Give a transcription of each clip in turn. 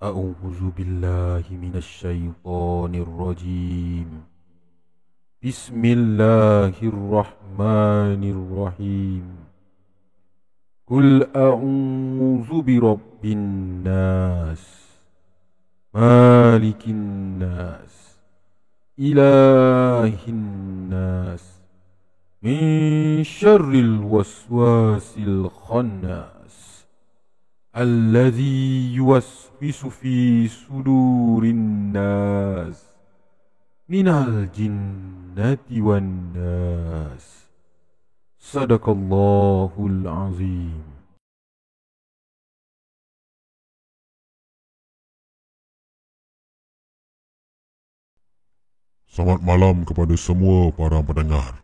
أعوذ بالله من الشيطان الرجيم. بسم الله الرحمن الرحيم. قل أعوذ برب الناس مالك الناس إله الناس من شر الوسواس الخناس الذي يوسوس في صدور الناس من الجنة والناس. صدق الله العظيم. Selamat malam kepada semua para pendengar.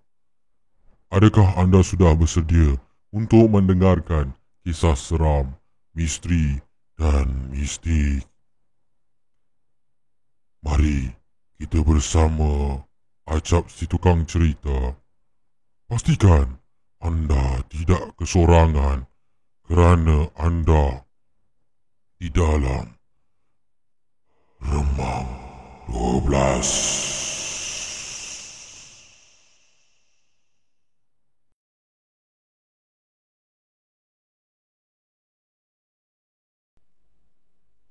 Adakah anda sudah bersedia untuk mendengarkan kisah seram, misteri dan mistik? Mari kita bersama Acap si tukang cerita. Pastikan anda tidak kesorangan kerana anda di dalam Remang 12.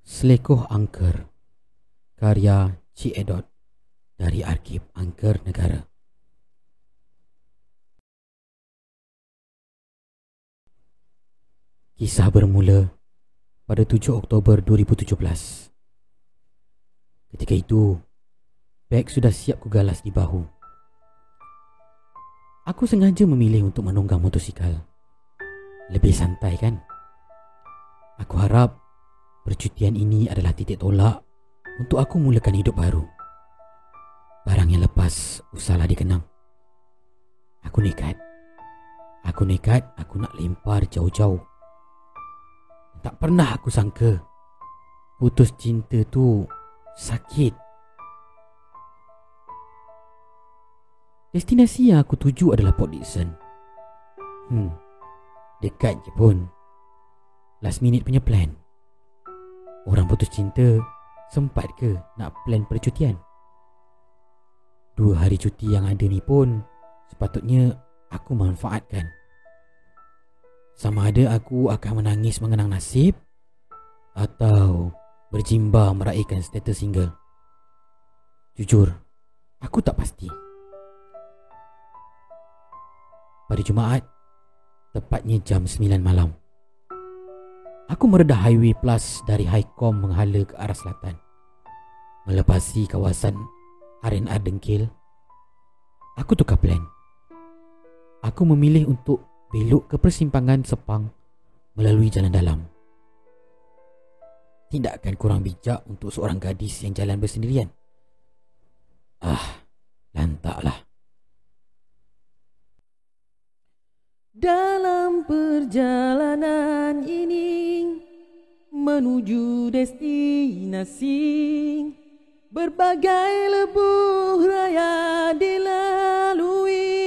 Selekoh Angker, karya Cik Edot dari Arsip Angker Negara. Kisah bermula pada 7 Oktober 2017. Ketika itu, beg sudah siap kugalas di bahu. Aku sengaja memilih untuk menunggang motosikal. Lebih santai kan? Aku harap percutian ini adalah titik tolak untuk aku mulakan hidup baru. Barang yang lepas usahlah dikenang. Aku nekat, aku nak lempar jauh-jauh. Tak pernah aku sangka putus cinta tu sakit. Destinasi yang aku tuju adalah Port Dickson. Dekat je pun. Last minute punya plan. Orang putus cinta sempat ke nak plan percutian? 2 hari cuti yang ada ni pun sepatutnya aku manfaatkan. Sama ada aku akan menangis mengenang nasib atau berjimba meraihkan status single. Jujur, aku tak pasti. Pada Jumaat, tepatnya jam 9 malam, aku meredah Highway Plus dari Highcom menghala ke arah selatan, melepasi kawasan R&R Dengkil. Aku tukar plan. Aku memilih untuk belok ke persimpangan Sepang melalui jalan dalam. Tidakkan kurang bijak untuk seorang gadis yang jalan bersendirian. Lantaklah. Dalam perjalanan ini menuju destinasi, berbagai lebuh raya dilalui.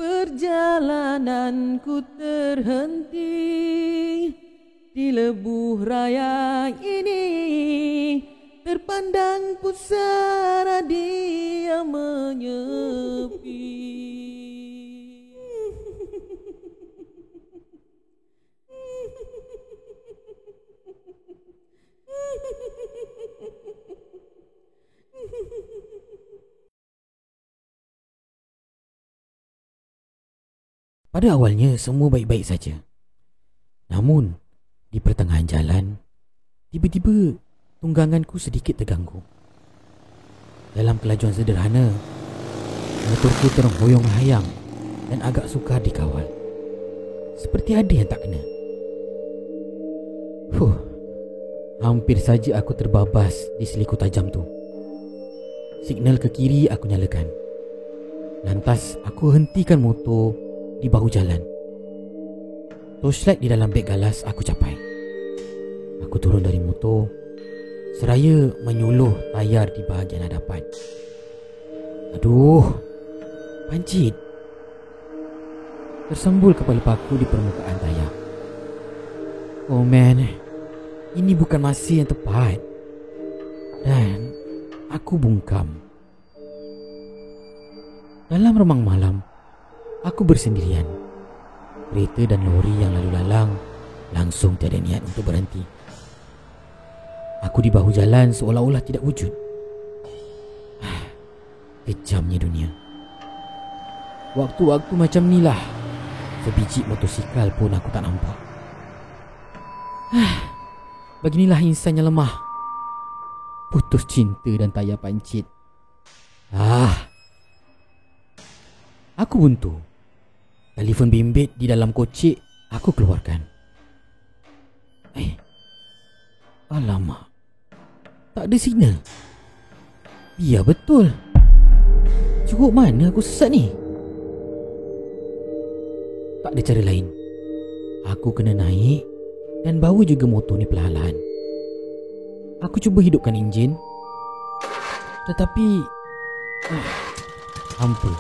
Perjalananku terhenti di lebuh raya ini, terpandang pusara dia menyepi. Pada awalnya semua baik-baik saja. Namun, di pertengahan jalan, tiba-tiba tungganganku sedikit terganggu. Dalam kelajuan sederhana, motorku terhuyung-hayang dan agak sukar dikawal. Seperti ada yang tak kena. Hampir saja aku terbabas di seliku tajam tu. Signal ke kiri aku nyalakan. Lantas aku hentikan motor di bahu jalan. Torchlight di dalam beg galas aku capai. Aku turun dari motor seraya menyuluh tayar di bahagian hadapan. Aduh, pancit. Tersembul kepala paku di permukaan tayar. Oh man, ini bukan masa yang tepat. Dan aku bungkam. Dalam remang malam, aku bersendirian. Kereta dan lori yang lalu lalang langsung tiada niat untuk berhenti. Aku di bahu jalan seolah-olah tidak wujud. Kejamnya dunia. Waktu-waktu macam nilah sebiji motosikal pun aku tak nampak. Beginilah insan yang lemah. Putus cinta dan tayar pancit. Aku buntu. Telefon bimbit di dalam kocik aku keluarkan. Alamak, tak ada signal. Ya betul. Cukup mana aku sesat ni? Tak ada cara lain. Aku kena naik dan bawa juga motor ni perlahan-lahan. Aku cuba hidupkan enjin, tetapi hampa.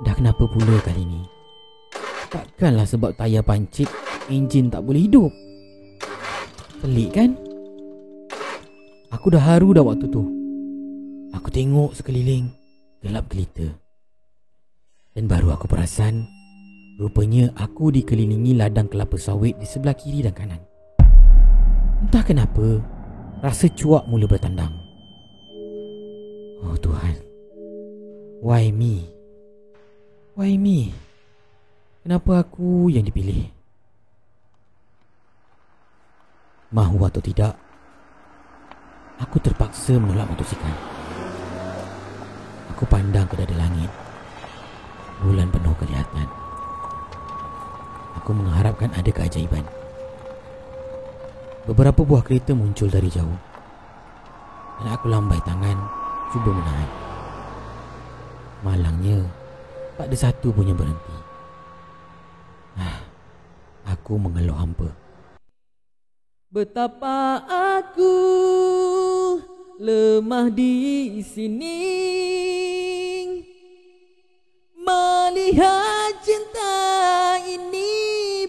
Dah kenapa pula kali ni? Takkanlah sebab tayar pancit enjin tak boleh hidup. Pelik kan? Aku dah haru dah waktu tu. Aku tengok sekeliling, gelap gelita. Dan baru aku perasan, rupanya aku dikelilingi ladang kelapa sawit di sebelah kiri dan kanan. Entah kenapa, rasa cuak mula bertandang. Oh Tuhan, why me? Why me? Kenapa aku yang dipilih? Mahu atau tidak, aku terpaksa menolak motosikal. Aku pandang ke dada langit. Bulan penuh kelihatan. Aku mengharapkan ada keajaiban. Beberapa buah kereta muncul dari jauh, dan aku lambai tangan, cuba menahan. Malangnya, tak ada satu pun yang berhenti. Aku mengeluh hampa. Betapa aku lemah di sini, melihat cinta ini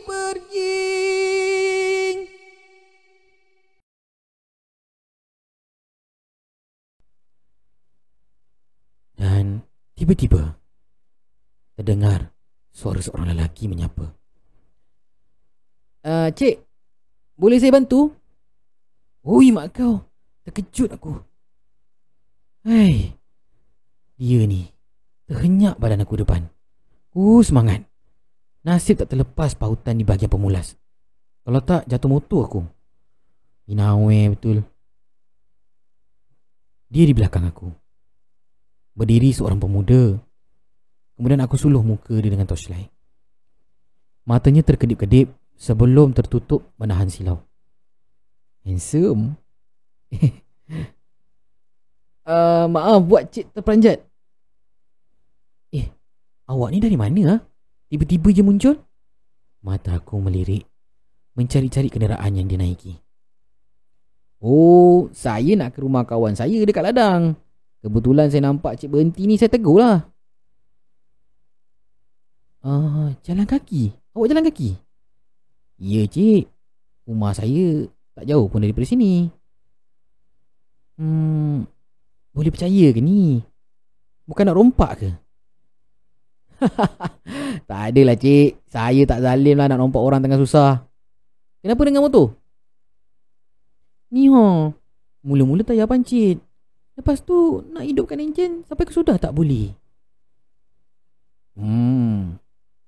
pergi. Dan tiba-tiba terdengar suara seorang lelaki menyapa. Cik, boleh saya bantu? Oi mak kau, terkejut aku. Dia ni terhenyak badan aku depan. Semangat. Nasib tak terlepas pautan di bahagian pemulas. Kalau tak, jatuh motor aku. Inawe betul. Dia di belakang aku. Berdiri seorang pemuda. Kemudian aku suluh muka dia dengan torchlight. Matanya terkedip-kedip sebelum tertutup menahan silau. Handsome. Maaf buat cik terperanjat. Awak ni dari mana? Tiba-tiba je muncul. Mata aku melirik, mencari-cari kenderaan yang dinaiki. Oh, saya nak ke rumah kawan saya dekat ladang. Kebetulan saya nampak cik berhenti ni, saya tegur lah. Jalan kaki? Awak jalan kaki? Ya cik, rumah saya tak jauh pun daripada sini. Boleh percaya ke ni? Bukan nak rompak ke? Tak adalah cik, saya tak zalim lah nak rompak orang tengah susah. Kenapa dengan motor? Ni mula-mula tayar pancit. Lepas tu nak hidupkan enjin sampai ke sudah tak boleh.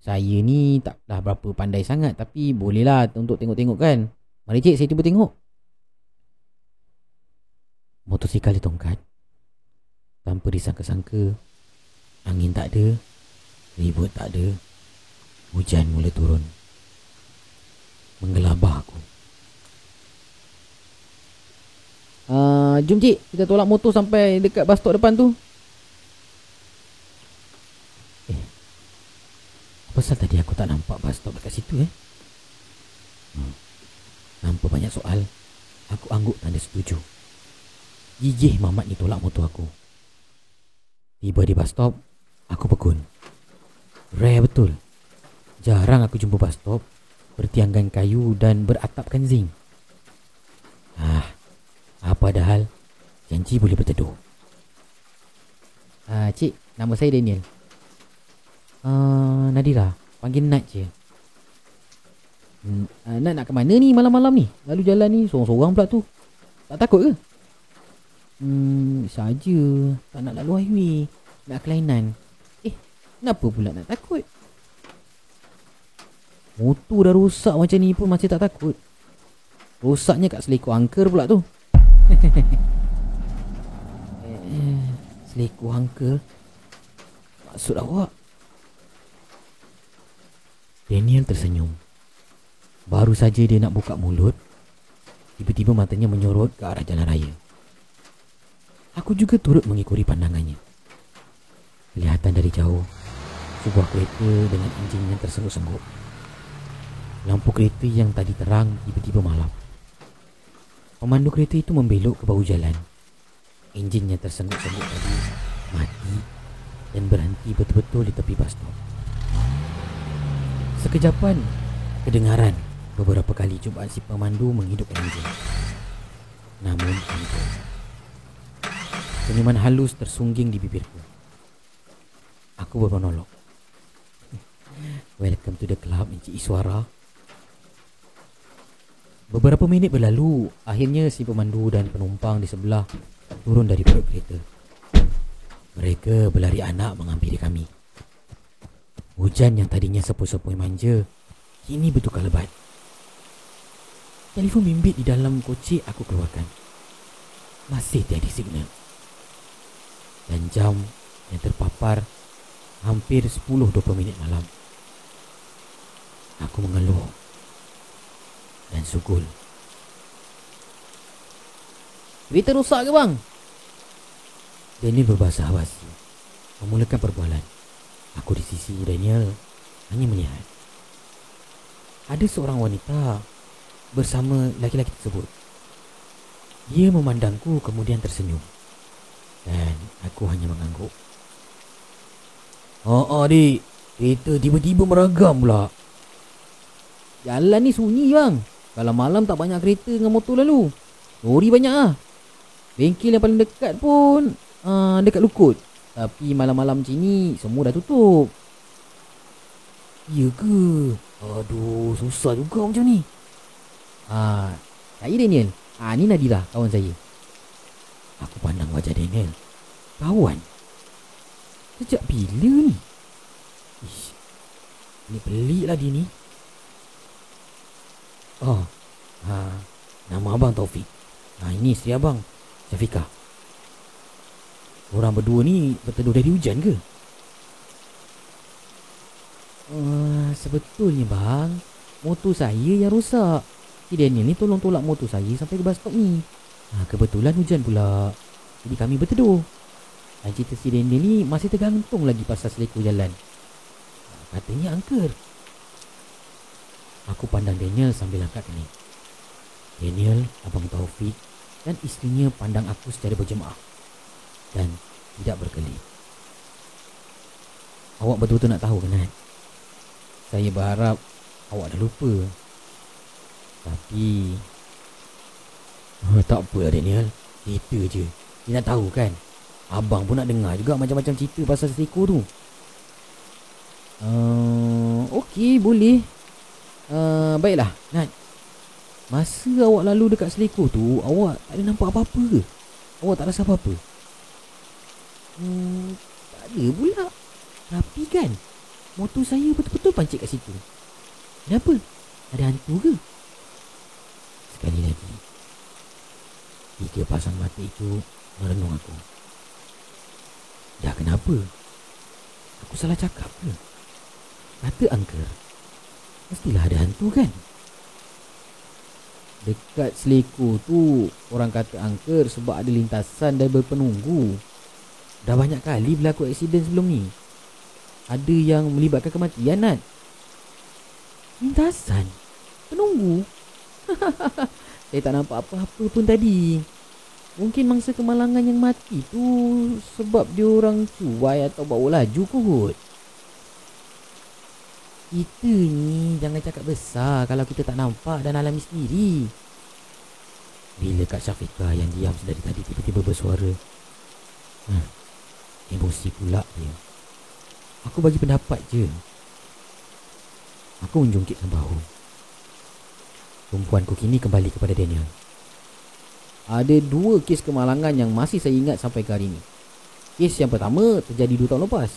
Saya ni taklah berapa pandai sangat, tapi bolehlah untuk tengok-tengok kan. Mari cik, saya cuba tengok. Motosikal ditongkat. Tanpa disangka-sangka, angin tak ada, ribut tak ada, hujan mula turun, menggelabah aku. Jom cik, kita tolak motor sampai dekat bus stop depan tu. Pasal tadi aku tak nampak bus stop dekat situ Nampak banyak soal. Aku angguk tanda setuju. Gigih mamat ni tolak motor aku. Tiba di bus stop, aku pekun. Rare betul. Jarang aku jumpa bus stop bertiangkan kayu dan beratapkan zinc. Padahal janji boleh berteduh. Cik, nama saya Daniel. Nadira, panggil Nat je. Nat nak ke mana ni malam-malam ni? Lalu jalan ni sorang-sorang pula tu. Tak takut ke? Saja. Tak nak lalu highway. Nak kelainan. Kenapa pula nak takut? Motor dah rosak macam ni pun masih tak takut. Rosaknya kat selekor angker pula tu. Selekor angker? Maksud awak? Daniel tersenyum. Baru saja dia nak buka mulut, tiba-tiba matanya menyorot ke arah jalan raya. Aku juga turut mengikuti pandangannya. Kelihatan dari jauh sebuah kereta dengan enjin yang tersengut-sengut. Lampu kereta yang tadi terang tiba-tiba malam. Pemandu kereta itu membelok ke bahu jalan. Enjin yang tersengut-sengut tadi mati dan berhenti betul-betul di tepi bus stop. Sekejapan kedengaran beberapa kali cubaan si pemandu menghidupkan enjin. Namun tidak. Senyuman halus tersungging di bibirku. Aku bermonolog. Welcome to the club, Encik Iswara. Beberapa minit berlalu, akhirnya si pemandu dan penumpang di sebelah turun dari perut kereta. Mereka berlari anak menghampiri kami. Hujan yang tadinya sepoi-sepoi manja kini bertukar lebat. Telefon bimbit di dalam koci aku keluarkan. Masih tiada signal. Dan jam yang terpapar hampir 10-20 minit malam. Aku mengeluh dan sugul. Kereta rosak ke bang? Daniel berbahasa basi memulakan perbualan. Aku di sisi Daniel hanya melihat. Ada seorang wanita bersama laki-laki tersebut. Dia memandangku kemudian tersenyum. Dan aku hanya mengangguk. Dik, kereta tiba-tiba meragam pula. Jalan ni sunyi bang. Kalau malam tak banyak kereta dengan motor lalu. Lori banyak lah. Bengkel yang paling dekat pun dekat Lukut. Tapi malam-malam macam ni semua dah tutup. Ya ke? Aduh, susah juga macam ni. Saya Daniel. Ni Nadira, kawan saya. Aku pandang wajah Daniel. Kawan? Sejak bila ni? Ish, ni pelik lah dia ni. Nama abang Taufik. Ini isteri abang, Syafiqah. Orang berdua ni berteduh dari hujan ke? Sebetulnya bang, motor saya yang rosak. Si Daniel ni tolong tolak motor saya sampai ke bus stop ni. Kebetulan hujan pula, jadi kami berteduh. Dan cerita si Daniel ni masih tergantung lagi pasal selekor jalan. Katanya angker. Aku pandang Daniel sambil angkat kaki. Daniel, abang Taufik dan isterinya pandang aku secara berjemaah dan tidak berkelip. Awak betul-betul nak tahu kan? Saya berharap awak dah lupa. Tapi tak apalah Daniel, cerita je. Dia nak tahu kan? Abang pun nak dengar juga macam-macam cerita pasal selekor tu. Okey, boleh. Baiklah, Nat. Masa awak lalu dekat selekor tu, awak tak ada nampak apa-apa ke? Awak tak rasa apa-apa? Tak ada pula. Tapi kan, motor saya betul-betul pancit kat situ. Kenapa? Ada hantu ke? Sekali lagi, 3 pasang mata itu merenung aku. Dah kenapa? Aku salah cakap ke? Kata angker, mestilah ada hantu kan? Dekat selekor tu, orang kata angker sebab ada lintasan dan berpenunggu. Dah banyak kali berlaku aksiden sebelum ni. Ada yang melibatkan kematian, Nat. Lintasan? Penunggu? Saya tak nampak apa-apa pun tadi. Mungkin mangsa kemalangan yang mati tu sebab dia orang cuai atau bawa laju kot. Kita ni jangan cakap besar kalau kita tak nampak dan alami sendiri. Bila Kak Syafiqah yang diam sedari tadi tiba-tiba bersuara. Emosi pula dia. Aku bagi pendapat je. Aku menjungkitkan bahu. Tumpuanku kini kembali kepada Daniel. Ada 2 kes kemalangan yang masih saya ingat sampai ke hari ini. Kes yang pertama terjadi 2 tahun lepas.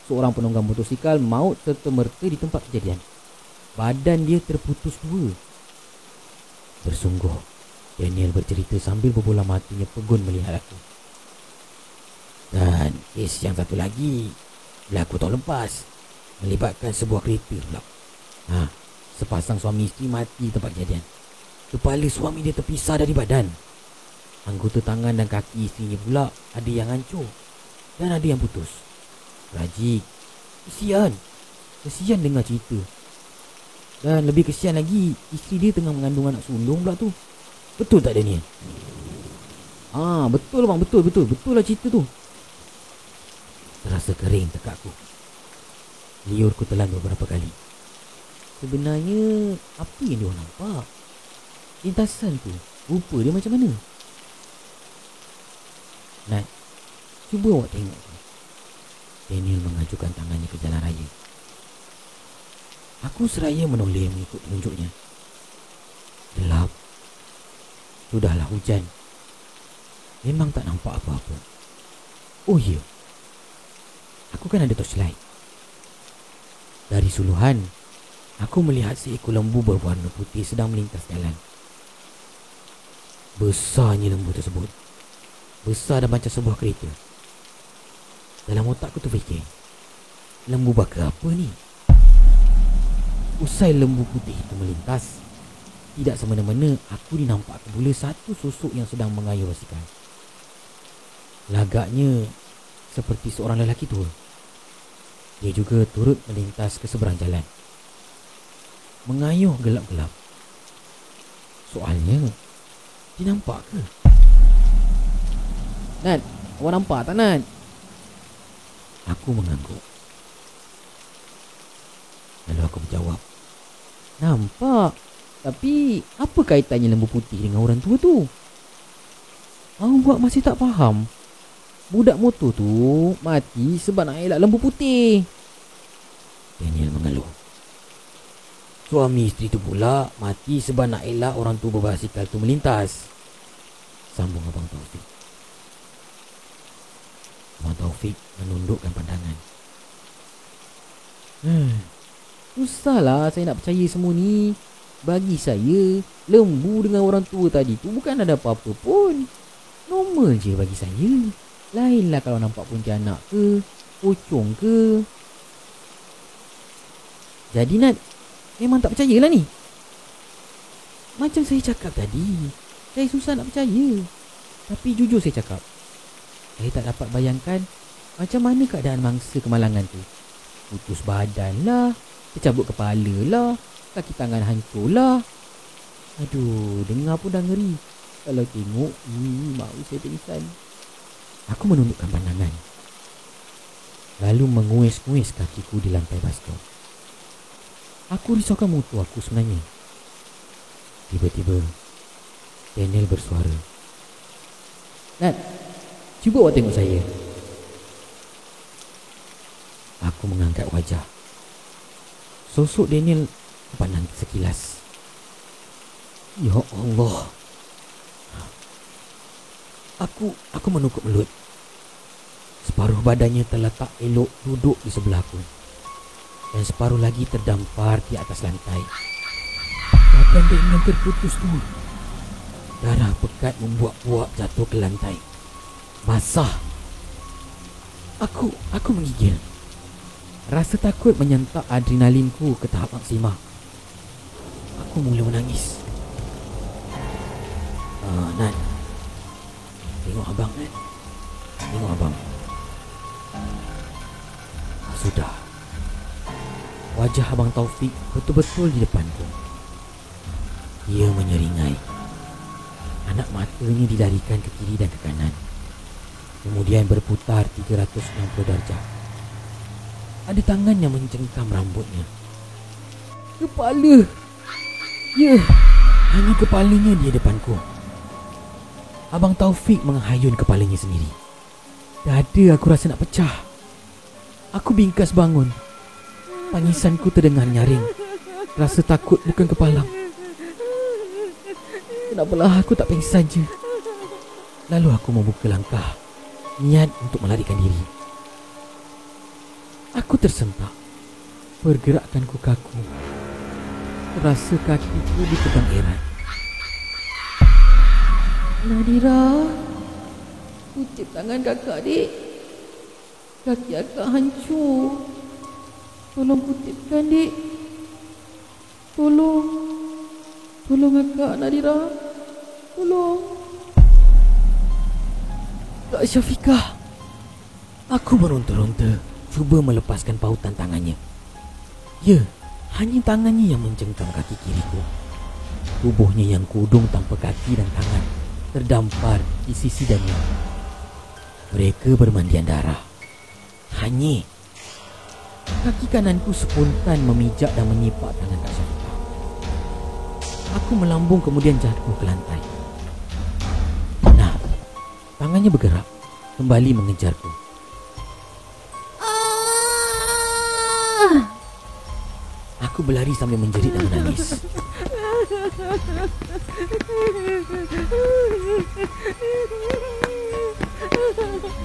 Seorang penunggang motosikal maut serta-merta di tempat kejadian. Badan dia terputus 2. Bersungguh, Daniel bercerita sambil berbola matanya pegun melihat aku. Dan kes yang satu lagi berlaku tahun lepas, melibatkan sebuah kereta pula. Sepasang suami isteri mati di tempat kejadian. Kepala suami dia terpisah dari badan. Anggota tangan dan kaki isterinya pula ada yang hancur dan ada yang putus. Tragik. Kesian dengar cerita. Dan lebih kesian lagi, isteri dia tengah mengandung anak sulung pula tu. Betul tak Daniel? Betul bang, betul. Betul lah cerita tu. Terasa kering tekakku. Liurku telan beberapa kali. Sebenarnya apa yang dia nampak? Lintasan tu, rupa dia macam mana? Nat, cuba awak tengok tu. Daniel mengajukan tangannya ke jalan raya. Aku seraya menoleh mengikut tunjuknya. Gelap. Sudahlah hujan. Memang tak nampak apa-apa. Oh ya, aku kan ada torchlight. Dari suluhan, aku melihat seekor lembu berwarna putih sedang melintas jalan. Besarnya lembu tersebut. Besar dan macam sebuah kereta. Dalam otakku terfikir, lembu bakar apa ni? Usai lembu putih itu melintas, tidak semena-mena aku dinampakkan pula satu sosok yang sedang mengayuh basikal. Lagaknya seperti seorang lelaki tua. Dia juga turut melintas ke seberang jalan, mengayuh gelap-gelap. Soalnya, dia nampak ke? Nat, awak nampak tak Nat? Aku mengangguk. Lalu aku menjawab, nampak. Tapi apa kaitannya lembu putih dengan orang tua tu? Awak masih tak faham? Budak motor tu mati sebab nak elak lembu putih. Daniel mengeluh. Suami isteri tu pula mati sebab nak elak orang tua berbasikal tu melintas. Sambung Abang Taufik. Abang Taufik menundukkan pandangan. Susahlah saya nak percaya semua ni. Bagi saya, lembu dengan orang tua tadi tu bukan ada apa-apa pun. Normal je bagi saya. Lainlah kalau nampak pontianak ke, pocong ke. Jadi Nat, memang tak percayalah ni? Macam saya cakap tadi, saya susah nak percaya. Tapi jujur saya cakap, saya tak dapat bayangkan macam mana keadaan mangsa kemalangan tu. Putus badan lah, tercabut kepala lah, kaki tangan hancur lah. Aduh, dengar pun dah ngeri. Kalau tengok, mahu saya pingsan. Aku menundukkan pandangan, lalu menguis-nguis kakiku di lantai basikal. Aku risaukan motor aku sebenarnya. Tiba-tiba Daniel bersuara. Nat, cuba awak tengok saya. Aku mengangkat wajah. Sosok Daniel pandang sekilas. Ya Allah. Aku menukuk mulut. Separuh badannya terletak elok duduk di sebelahku, dan separuh lagi terdampar di atas lantai. Badan Daniel terputus tu. Darah pekat membuak-buak jatuh ke lantai. Basah. Aku menggigil. Rasa takut menyentak adrenalinku ke tahap maksima. Aku mula menangis. Nat, tengok abang Nat. Tengok abang. Sudah. Wajah Abang Taufik betul-betul di depanku. Dia menyeringai. Anak matanya dilarikan ke kiri dan ke kanan, kemudian berputar 360 darjah. Ada tangan yang mencengkam rambutnya. Kepala. Ya, hanya kepalanya di depanku. Abang Taufik menghayun kepalanya sendiri. Dada aku rasa nak pecah. Aku bingkas bangun. Tangisanku terdengar nyaring. Rasa takut bukan kepalang. Kenapalah aku tak pengsan je. Lalu aku membuka langkah, niat untuk melarikan diri. Aku tersentak. Pergerakanku kaku. Terasa kakiku ditegang erat. Nadira, kutip tangan kakak, dik. Kaki akak hancur. Tolong kutipkan, dik. Tolong akak, Nadira. Tolong. Kak Syafiqah. Aku meronta-ronta, cuba melepaskan pautan tangannya. Ya, hanya tangannya yang mencengkam kaki kiriku. Tubuhnya yang kudung tanpa kaki dan tangan terdampar di sisi dan yang. Mereka bermandian darah. Hanyir. Kaki kananku spontan memijak dan menyipak tangan Kak Syafiqah. Aku melambung kemudian jatuh ke lantai. Nah, tangannya bergerak, kembali mengejarku. Aku berlari sambil menjerit dan menangis.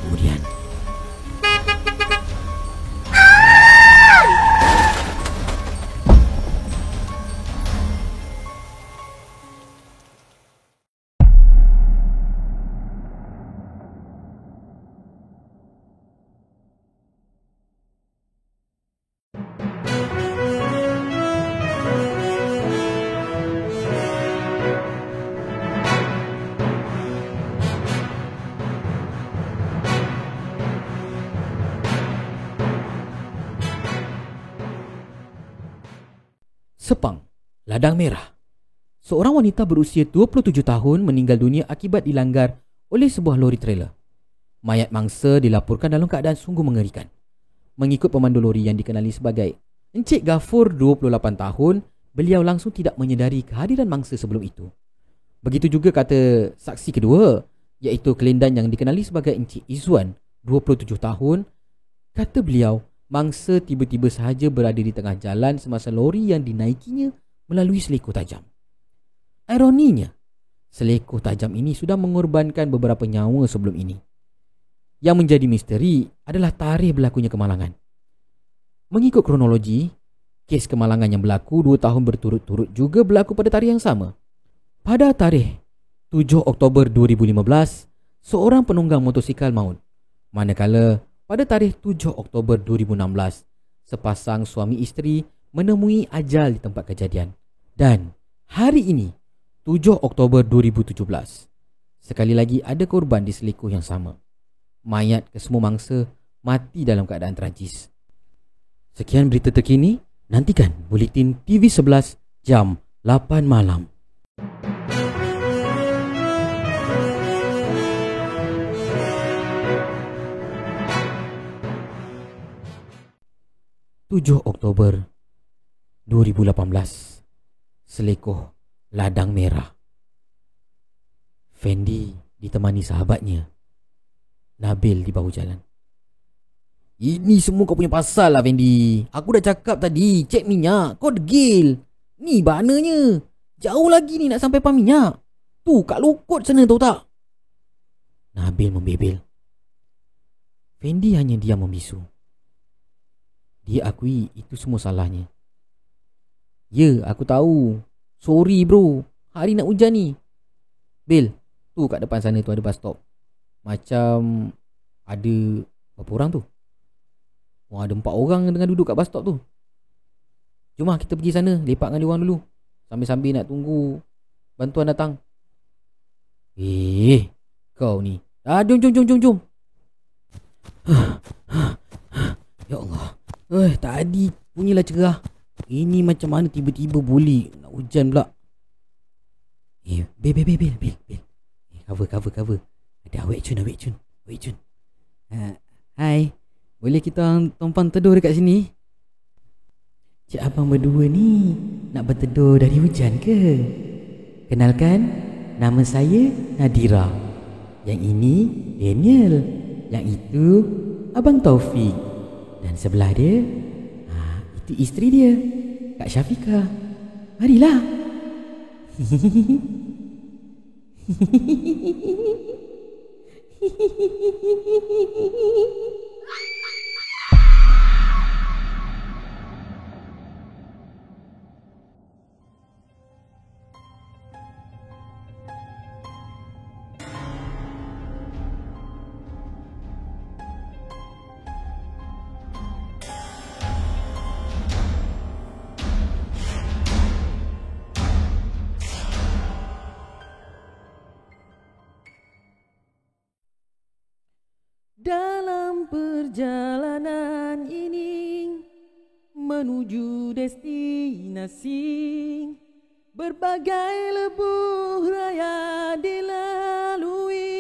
Kemudian Sepang, Ladang Merah. Seorang wanita berusia 27 tahun meninggal dunia akibat dilanggar oleh sebuah lori trailer. Mayat mangsa dilaporkan dalam keadaan sungguh mengerikan. Mengikut pemandu lori yang dikenali sebagai Encik Gafur, 28 tahun, beliau langsung tidak menyedari kehadiran mangsa sebelum itu. Begitu juga kata saksi kedua, iaitu kelindan yang dikenali sebagai Encik Izzuan, 27 tahun. Kata beliau, mangsa tiba-tiba sahaja berada di tengah jalan semasa lori yang dinaikinya melalui selekoh tajam. Ironinya, selekoh tajam ini sudah mengorbankan beberapa nyawa sebelum ini. Yang menjadi misteri adalah tarikh berlakunya kemalangan. Mengikut kronologi, kes kemalangan yang berlaku 2 tahun berturut-turut juga berlaku pada tarikh yang sama. Pada tarikh 7 Oktober 2015, seorang penunggang motosikal maut. Manakala pada tarikh 7 Oktober 2016, sepasang suami isteri menemui ajal di tempat kejadian. Dan hari ini, 7 Oktober 2017, sekali lagi ada korban di selekoh yang sama. Mayat kesemua mangsa mati dalam keadaan tragis. Sekian berita terkini, nantikan Buletin TV11 jam 8 malam. (7 Oktober 2018), selekoh Ladang Merah. Fendi ditemani sahabatnya Nabil di bahu jalan. Ini semua kau punya pasal lah, Fendi. Aku dah cakap tadi, cek minyak. Kau degil. Ni bananya. Jauh lagi ni nak sampai pam minyak. Tu kat Lokot sana, tahu tak? Nabil membebel. Fendi hanya diam membisu. Dia akui itu semua salahnya. Ya, aku tahu. Sorry bro, hari nak hujan ni. Bil, tu kat depan sana tu ada bus stop. Macam ada berapa orang tu? Wah, ada 4 orang tengah duduk kat bus stop tu. Jom lah kita pergi sana, lepak dengan diorang dulu, sambil-sambil nak tunggu bantuan datang. Kau ni. Jom. Ya Allah. Tadi punyalah cerah. Ini macam mana tiba-tiba boleh nak hujan pula. Bil. Cover. Ada awek cun. Hai. Boleh kita tumpang teduh dekat sini? Cik abang berdua ni nak berteduh dari hujan ke? Kenalkan, nama saya Nadira. Yang ini Daniel. Yang itu Abang Taufik. Dan sebelah dia, itu isteri dia, Kak Syafiqah. Marilah. Dalam perjalanan ini menuju destinasi, berbagai lebuh raya dilalui.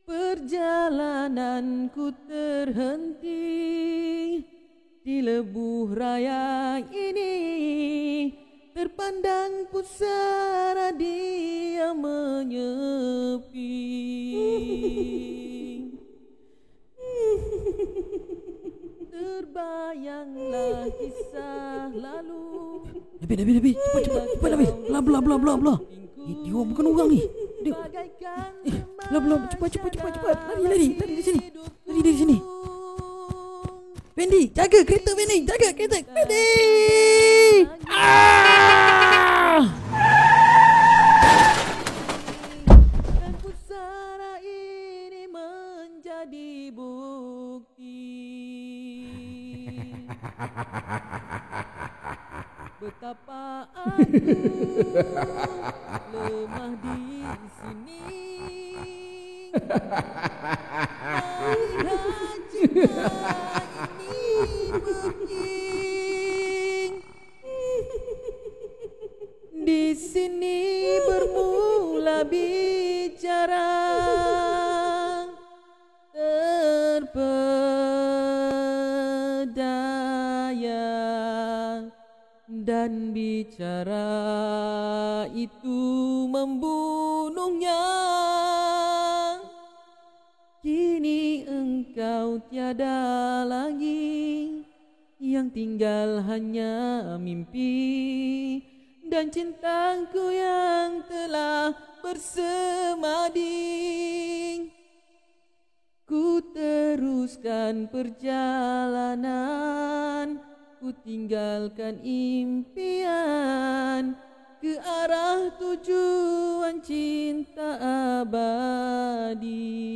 Perjalananku terhenti di lebuh raya ini, terpandang pusara dia menyepi. Terbayanglah kisah lalu. Nabil, cepat Nabil. Belah. Dia bukan orang ni. Dia. Belah, cepat. Lari di sini. Lari dari sini. Fendi, jaga kereta Fendi. Fendi. Dan pusara ini menjadi bukti betapa aku lemah di sini. Melihat cinta ini penting. Di sini bermula bicara terpedaya, dan bicara itu membunuhnya. Kini engkau tiada lagi, yang tinggal hanya mimpi dan cintaku yang telah bersemadi. Ku teruskan perjalanan, ku tinggalkan impian ke arah tujuan cinta abadi.